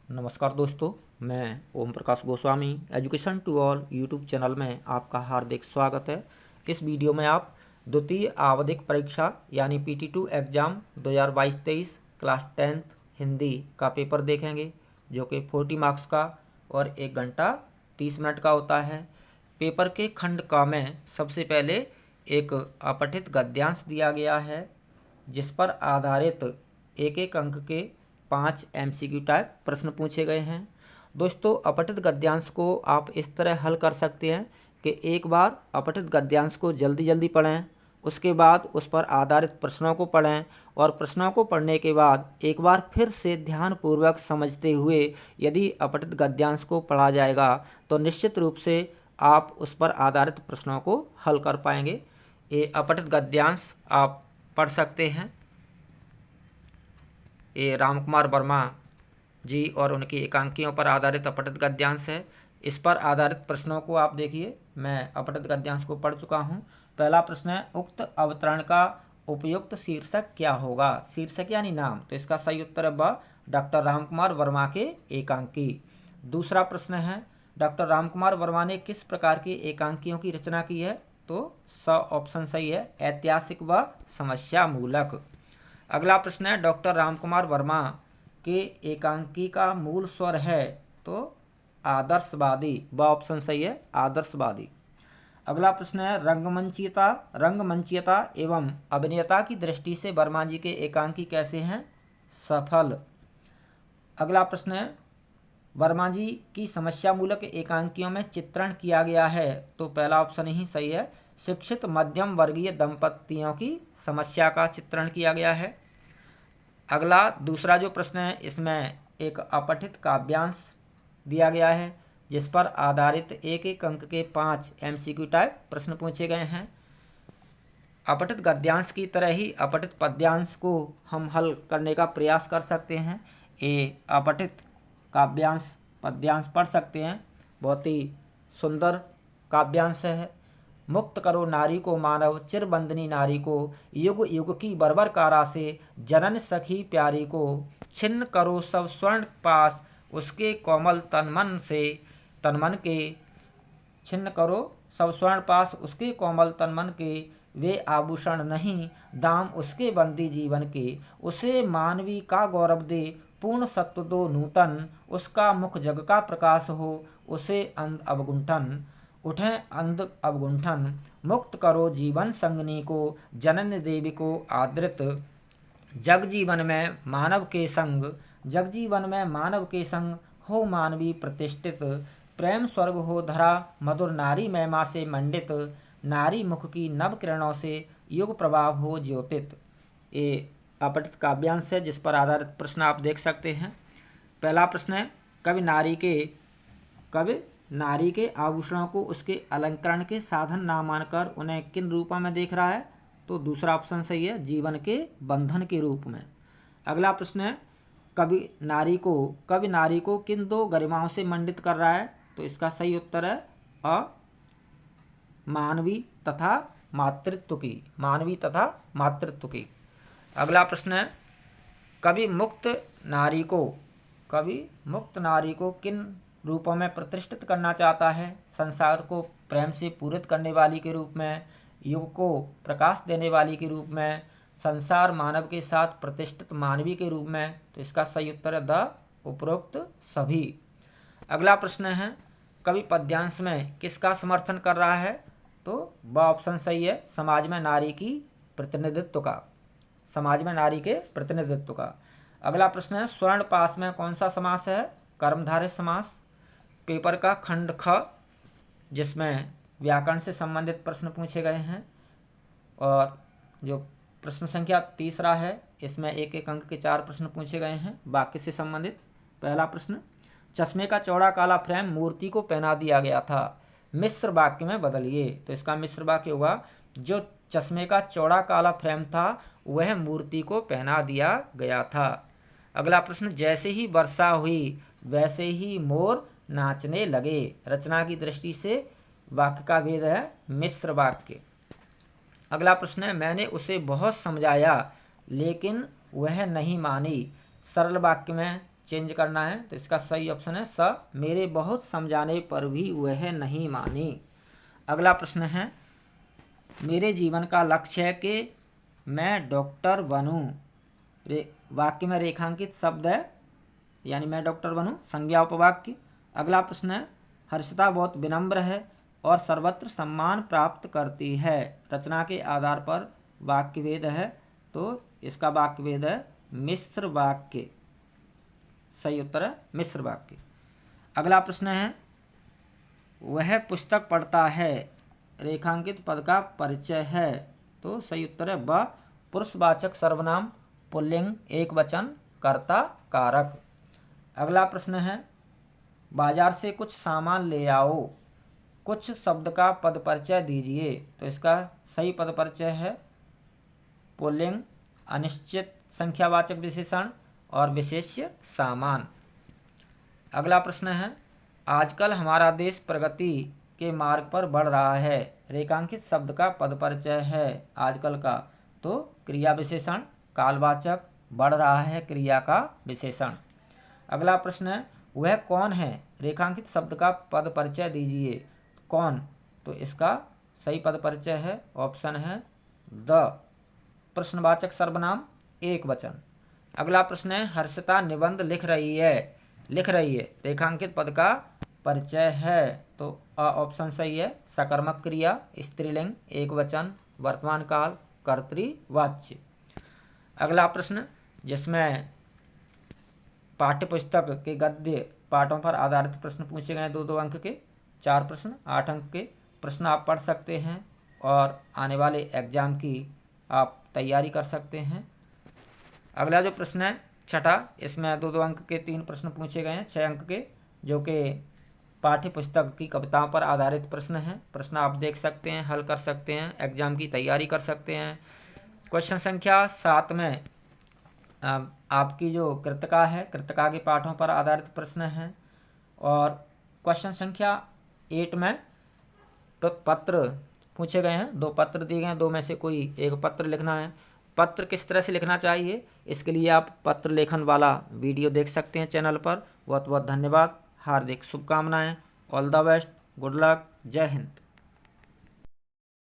नमस्कार दोस्तों, मैं Om Prakash Goswami education to all YouTube channel में आपका हार्दिक स्वागत है। इस वीडियो में आप द्वितीय आवधिक परीक्षा यानी PT2 exam 2022-23 class 10th Hindi का पेपर देखेंगे, जो कि 40 मार्क्स का और 1 घंटा 30 मिनट का होता है। पेपर के खंड क में सबसे पहले एक अपठित गद्यांश दिया गया है, जिस पर आधारित एक एक अंक के 5 MCQ टाइप प्रश्न पूछे गए हैं। दोस्तों, अपठित गद्यांश को आप इस तरह हल कर सकते हैं कि एक बार अपठित गद्यांश को जल्दी जल्दी पढ़ें, उसके बाद उस पर आधारित प्रश्नों को पढ़ें और प्रश्नों को पढ़ने के बाद एक बार फिर से ध्यानपूर्वक समझते हुए यदि अपठित गद्यांश को पढ़ा जाएगा तो निश्चित रूप से आप उस पर आधारित प्रश्नों को हल कर पाएंगे। ये अपठित गद्यांश आप पढ़ सकते हैं। ये राम कुमार वर्मा जी और उनकी एकांकियों पर आधारित अपठित गद्यांश है। इस पर आधारित प्रश्नों को आप देखिए। मैं अपठित गद्यांश को पढ़ चुका हूँ। पहला प्रश्न है, उक्त अवतरण का उपयुक्त शीर्षक क्या होगा? शीर्षक यानी नाम, तो इसका सही उत्तर है ब, डॉक्टर राम कुमार वर्मा के एकांकी। दूसरा प्रश्न है, डॉक्टर राम कुमार वर्मा ने किस प्रकार की एकांकियों की रचना की है? तो स ऑप्शन सही है, ऐतिहासिक व समस्या मूलक। अगला प्रश्न है, डॉक्टर रामकुमार वर्मा के एकांकी का मूल स्वर है? तो आदर्शवादी, ब ऑप्शन सही है, आदर्शवादी। अगला प्रश्न है, रंगमंचीयता एवं अभिनेता की दृष्टि से वर्मा जी के एकांकी कैसे हैं? सफल। अगला प्रश्न है, वर्मा जी की समस्या मूलक एकांकियों में चित्रण किया गया है? तो पहला ऑप्शन ही सही है, शिक्षित मध्यम वर्गीय दंपतियों की समस्या का चित्रण किया गया है। अगला दूसरा जो प्रश्न है, इसमें एक अपठित काव्यांश दिया गया है, जिस पर आधारित एक एक अंक के 5 MCQ टाइप प्रश्न पूछे गए हैं। अपठित गद्यांश की तरह ही अपठित पद्यांश को हम हल करने का प्रयास कर सकते हैं। ये अपठित काव्यांश पद्यांश पढ़ सकते हैं, बहुत ही सुंदर काव्यांश है। मुक्त करो नारी को मानव चिरबंदनी नारी को, युग युग की बर्बर कारा से जनन सखी प्यारी को, छिन्न करो सब स्वर्ण पास उसके कोमल तनमन से, तनमन के छिन्न करो सब स्वर्ण पास उसके कोमल तनमन के, वे आभूषण नहीं दाम उसके बंदी जीवन के, उसे मानवी का गौरव दे पूर्ण सत्व दो नूतन, उसका मुख जग का प्रकाश हो उसे अंध अवगुंठन, उठें अंध अवगुंठन, मुक्त करो जीवन संगनी को जनन देवी को आदृत, जग जीवन में मानव के संग, जग जीवन में मानव के संग हो मानवी प्रतिष्ठित, प्रेम स्वर्ग हो धरा मधुर नारी महिमा से मंडित, नारी मुख की नव किरणों से युग प्रभाव हो ज्योतित। ये अपठित काव्यांश है, जिस पर आधारित प्रश्न आप देख सकते हैं। पहला प्रश्न है, कवि नारी के आभूषणों को उसके अलंकरण के साधन ना मानकर उन्हें किन रूपों में देख रहा है? तो दूसरा ऑप्शन सही है, जीवन के बंधन के रूप में। अगला प्रश्न है, कवि नारी को किन दो गरिमाओं से मंडित कर रहा है? तो इसका सही उत्तर है अ, मानवी तथा मातृत्व की। अगला प्रश्न है, कवि मुक्त नारी को किन रूपों में प्रतिष्ठित करना चाहता है? संसार को प्रेम से पूरित करने वाली के रूप में, युग को प्रकाश देने वाली के रूप में, संसार मानव के साथ प्रतिष्ठित मानवी के रूप में। तो इसका सही उत्तर है द उपरोक्त सभी। अगला प्रश्न है, कवि पद्यांश में किसका समर्थन कर रहा है? तो ब ऑप्शन सही है, समाज में नारी के प्रतिनिधित्व का। अगला प्रश्न है, स्वर्ण पास में कौन सा समास है? कर्मधारय समास। पेपर का खंड ख, जिसमें व्याकरण से संबंधित प्रश्न पूछे गए हैं, और जो प्रश्न संख्या तीसरा है, इसमें एक एक अंक के 4 प्रश्न पूछे गए हैं वाक्य से संबंधित। पहला प्रश्न, चश्मे का चौड़ा काला फ्रेम मूर्ति को पहना दिया गया था, मिश्र वाक्य में बदलिए। तो इसका मिश्र वाक्य होगा, जो चश्मे का चौड़ा काला फ्रेम था वह मूर्ति को पहना दिया गया था। अगला प्रश्न, जैसे ही वर्षा हुई वैसे ही मोर नाचने लगे। रचना की दृष्टि से वाक्य का भेद है मिश्र वाक्य। अगला प्रश्न है, मैंने उसे बहुत समझाया लेकिन वह नहीं मानी। सरल वाक्य में चेंज करना है। तो इसका सही ऑप्शन है स, मेरे बहुत समझाने पर भी वह नहीं मानी। अगला प्रश्न है, मेरे जीवन का लक्ष्य है कि मैं डॉक्टर बनूं। वाक्य में रेखांकित शब्द है, यानी मैं डॉक्टर बनूं, संज्ञा उपवाक्य। अगला प्रश्न है, हर्षिता बहुत विनम्र है और सर्वत्र सम्मान प्राप्त करती है। रचना के आधार पर वाक्य भेद है, तो इसका वाक्य भेद है मिश्र वाक्य। सही उत्तर है मिश्र वाक्य। अगला प्रश्न है, वह पुस्तक पढ़ता है, रेखांकित पद का परिचय है। तो सही उत्तर है ब, पुरुषवाचक सर्वनाम, पुल्लिंग, एक वचन, कर्ता, कारक। अगला प्रश्न है, बाजार से कुछ सामान ले आओ, कुछ शब्द का पद परिचय दीजिए। तो इसका सही पद परिचय है पुल्लिंग, अनिश्चित संख्यावाचक विशेषण और विशेष्य सामान। अगला प्रश्न है, आजकल हमारा देश प्रगति के मार्ग पर बढ़ रहा है, रेखांकित शब्द का पद परिचय है आजकल का। तो क्रिया विशेषण, कालवाचक, बढ़ रहा है क्रिया का विशेषण। अगला प्रश्न है, वह कौन है, रेखांकित शब्द का पद परिचय दीजिए। कौन, तो इसका सही पद परिचय है ऑप्शन है द, प्रश्नवाचक सर्वनाम, एक वचन। अगला प्रश्न है, हर्षिता निबंध लिख रही है, रेखांकित पद का परिचय है। तो ऑप्शन सही है, सकर्मक क्रिया, स्त्रीलिंग, एक वचन, वर्तमान काल, कर्तृवाच्य। अगला प्रश्न, जिसमें पाठ्यपुस्तक के गद्य पाठों पर आधारित प्रश्न पूछे गए, 2-2 अंक के 4 प्रश्न, 8 अंक के प्रश्न आप पढ़ सकते हैं और आने वाले एग्जाम की आप तैयारी कर सकते हैं। अगला जो प्रश्न है छठा, इसमें 2-2 अंक के 3 प्रश्न पूछे गए हैं, 6 अंक के, जो कि पाठ्य पुस्तक की कविताओं पर आधारित प्रश्न हैं। प्रश्न आप देख सकते हैं, हल कर सकते हैं, एग्जाम की तैयारी कर सकते हैं। क्वेश्चन संख्या 7 में आपकी जो कृतिका है, कृतिका के पाठों पर आधारित प्रश्न हैं। और क्वेश्चन संख्या 8 में पत्र पूछे गए हैं, 2 पत्र दिए गए हैं, 2 में से कोई एक पत्र लिखना है। पत्र किस तरह से लिखना चाहिए, इसके लिए आप पत्र लेखन वाला वीडियो देख सकते हैं चैनल पर। बहुत बहुत धन्यवाद, हार्दिक शुभकामनाएं, all the best, good luck, जय हिंद।